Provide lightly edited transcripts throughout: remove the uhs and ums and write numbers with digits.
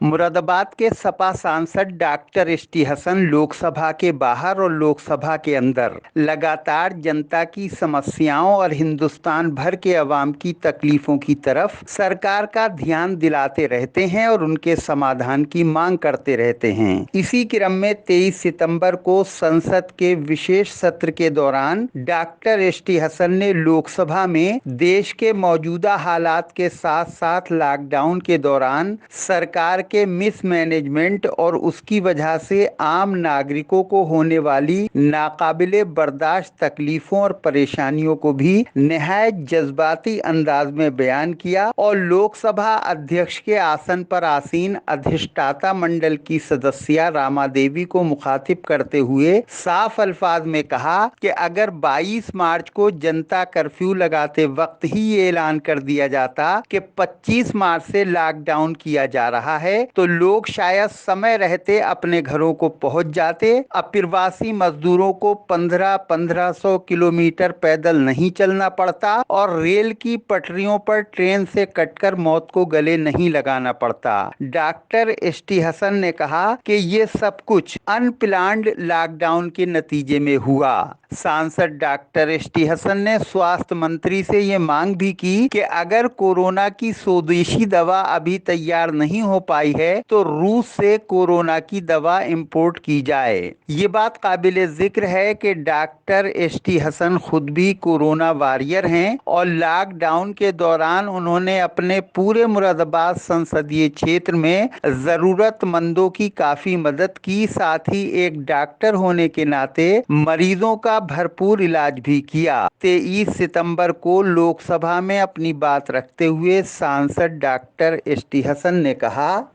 मुरादाबाद के सपा सांसद doctor ST Hasan Lok Sabha के बाहर और लोकसभा के अंदर लगातार जनता की समस्याओं और हिंदुस्तान भर के अवाम की तकलीफों की तरफ सरकार का ध्यान दिलाते रहते हैं और उनके समाधान की मांग करते रहते हैं। इसी क्रम में 23 सितंबर को संसद के विशेष सत्र के दौरान डॉक्टर एसटी हसन ने लोकसभा में देश के मौजूदा हालात के साथ साथ लॉकडाउन के दौरान सरकार के मिसमैनेजमेंट और उसकी वजह से आम नागरिकों को होने वाली नाकाबिले बर्दाश्त तकलीफों और परेशानियों को भी निहायत जज्बाती अंदाज में बयान किया और लोकसभा अध्यक्ष के आसन पर आसीन अधिष्ठाता मंडल की सदस्य रामा देवी को मुखातिब करते हुए साफ अल्फाज में कहा कि अगर 22 मार्च को जनता कर्फ्यू लगाते वक्त ही ये ऐलान कर दिया जाता कि 25 मार्च से लॉकडाउन किया जा रहा है तो लोग शायद समय रहते अपने घरों को पहुंच जाते। अप्रवासी मजदूरों को 1500 किलोमीटर पैदल नहीं चलना पड़ता और रेल की पटरियों पर ट्रेन से कटकर मौत को गले नहीं लगाना पड़ता। डॉक्टर एसटी हसन ने कहा कि ये सब कुछ अनप्लान्ड लॉकडाउन के नतीजे में हुआ। सांसद डॉक्टर एसटी हसन ने स्वास्थ्य मंत्री से ये मांग भी की कि अगर कोरोना की स्वदेशी दवा अभी तैयार नहीं हो पाई है तो रूस से कोरोना की दवा इंपोर्ट की जाए। ये बात काबिले जिक्र है कि डॉक्टर एसटी हसन खुद भी कोरोना वॉरियर हैं और लॉकडाउन के दौरान उन्होंने अपने पूरे मुरादाबाद संसदीय क्षेत्र में जरूरतमंदों की काफी मदद की, साथ ही एक डॉक्टर होने के नाते मरीजों का भरपूर इलाज भी किया। 23 सितंबर को लोकसभा में अपनी बात रखते हुए सांसद डॉक्टर एसटी हसन ने कहा,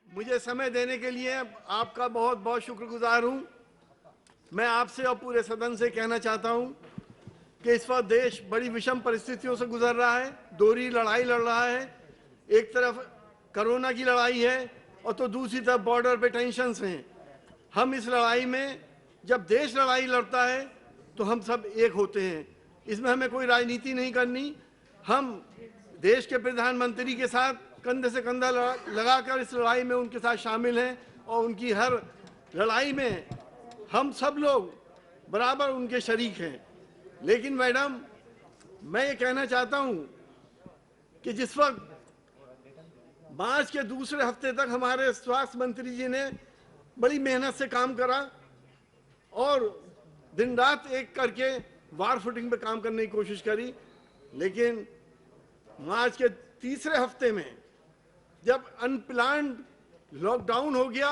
मुझे समय देने के लिए आपका बहुत बहुत शुक्रगुजार हूं। मैं आपसे और पूरे सदन से कहना चाहता हूं कि इस वक्त देश बड़ी विषम परिस्थितियों से गुजर रहा है, दोहरी लड़ाई लड़ रहा है। एक तरफ कोरोना की लड़ाई है और तो दूसरी तरफ बॉर्डर पे टेंशन्स हैं। हम इस लड़ाई में, जब देश लड़ाई लड़ता है तो हम सब एक होते हैं। इसमें हमें कोई राजनीति नहीं करनी। हम देश के प्रधानमंत्री के साथ कंधे से कंधा लगाकर इस लड़ाई में उनके साथ शामिल हैं और उनकी हर लड़ाई में हम सब लोग बराबर उनके शरीक हैं। लेकिन मैडम, मैं ये कहना चाहता हूं कि जिस वक्त मार्च के दूसरे हफ्ते तक हमारे स्वास्थ्य मंत्री जी ने बड़ी मेहनत से काम करा और दिन रात एक करके वार फुटिंग पे काम करने की कोशिश करी, लेकिन मार्च के तीसरे हफ्ते में जब अनप्लान्ड लॉकडाउन हो गया,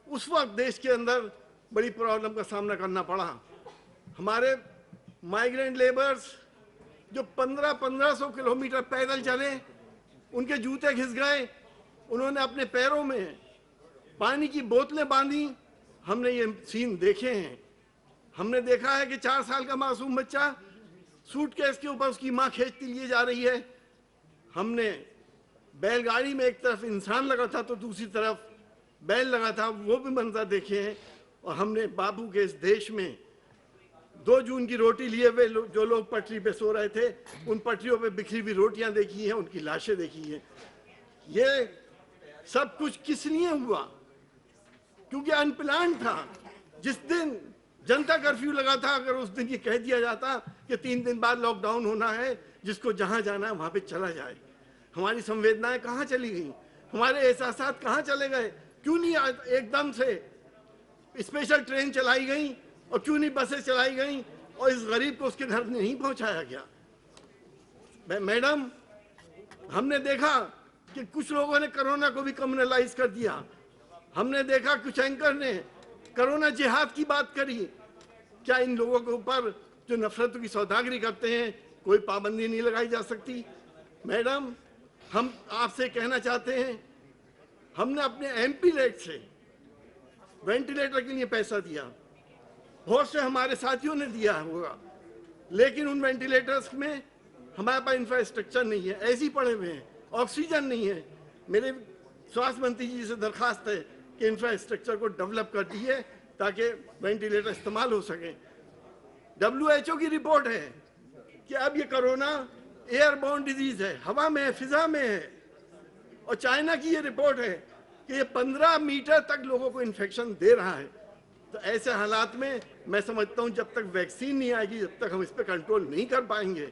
उस वक्त देश के अंदर बड़ी प्रॉब्लम का सामना करना पड़ा। हमारे माइग्रेंट लेबर्स जो 1500 किलोमीटर पैदल चले, उनके जूते घिस गए, उन्होंने अपने पैरों में पानी की बोतलें बांधी। हमने ये सीन देखे हैं। हमने देखा है कि 4 साल का मासूम बच्चा सूटकेस के ऊपर उसकी माँ खींचती लिए जा रही है। हमने बैलगाड़ी में एक तरफ इंसान लगा था तो दूसरी तरफ बैल लगा था, वो भी मंजर देखे हैं। और हमने बापू के इस देश में 2 जून की रोटी लिए हुए जो लोग पटरी पे सो रहे थे, उन पटरियों पे बिखरी हुई रोटियां देखी हैं, उनकी लाशें देखी हैं। ये सब कुछ किस लिए हुआ? क्योंकि अनप्लान था। जिस दिन जनता कर्फ्यू लगा था, अगर उस दिन ये कह दिया जाता कि 3 दिन बाद लॉकडाउन होना है, जिसको जहां जाना है वहां पे चला जाए, हमारी संवेदनाएं कहां चली गई? हमारे एहसासात कहां चले गए? क्यों नहीं एकदम से स्पेशल ट्रेन चलाई गई और क्यों नहीं बसें चलाई गई और इस गरीब को उसके घर नहीं पहुंचाया गया? मैडम, हमने देखा कि कुछ लोगों ने कोरोना को भी कम्युनलाइज कर दिया। हमने देखा कुछ एंकर ने कोरोना जिहाद की बात करी। क्या इन लोगों के ऊपर जो नफरतों की सौदागरी करते हैं कोई पाबंदी नहीं लगाई जा सकती? मैडम, हम आपसे कहना चाहते हैं, हमने अपने एमपी लेट से वेंटिलेटर के लिए पैसा दिया, बहुत से हमारे साथियों ने दिया होगा, लेकिन उन वेंटिलेटर्स में हमारे पास इंफ्रास्ट्रक्चर नहीं है, ऐसे ही पड़े हुए हैं, ऑक्सीजन नहीं है। मेरे स्वास्थ्य मंत्री जी से दरखास्त है कि इंफ्रास्ट्रक्चर को डेवलप कर दिए ताकि वेंटिलेटर इस्तेमाल हो सके। WHO की रिपोर्ट है कि अब ये कोरोना एयरबोर्न डिजीज है, हवा में है, फिजा में है और चाइना की ये रिपोर्ट है कि ये 15 मीटर तक लोगों को इन्फेक्शन दे रहा है। तो ऐसे हालात में मैं समझता हूं जब तक वैक्सीन नहीं आएगी, जब तक हम इस पर कंट्रोल नहीं कर पाएंगे।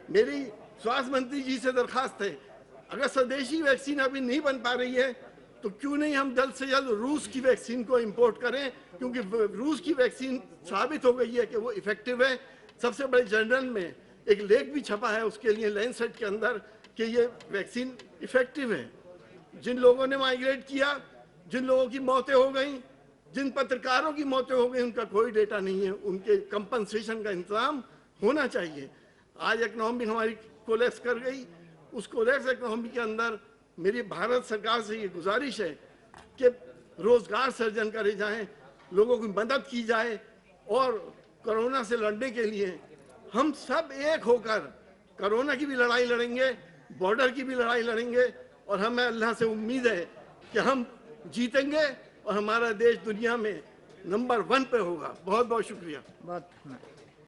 मेरी स्वास्थ्य मंत्री जी से दरखास्त है, अगर स्वदेशी वैक्सीन अभी नहीं बन पा रही है तो क्यों नहीं हम जल्द से जल्द रूस की वैक्सीन को इंपोर्ट करें, क्योंकि रूस की वैक्सीन साबित हो गई है कि वो इफेक्टिव है। सबसे बड़े जर्नल में एक लेख भी छपा है उसके लिए लैंसेट के अंदर कि ये वैक्सीन इफेक्टिव है। जिन लोगों ने माइग्रेट किया, जिन लोगों की मौतें हो गई, जिन पत्रकारों की मौतें हो गई, उनका कोई डेटा नहीं है, उनके कंपनसेशन का इंतजाम होना चाहिए। आज इकोनॉमी हमारी कोलैप्स कर गई, उस कोलैप्स इकोनॉमी के अंदर मेरी भारत सरकार से ये गुजारिश है कि रोजगार सृजन करे जाएं, लोगों की मदद की जाए और कोरोना से लड़ने के लिए हम सब एक होकर कोरोना की भी लड़ाई लड़ेंगे, बॉर्डर की भी लड़ाई लड़ेंगे और हमें अल्लाह से उम्मीद है कि हम जीतेंगे और हमारा देश दुनिया में नंबर 1 पे होगा। बहुत बहुत शुक्रिया। बहुत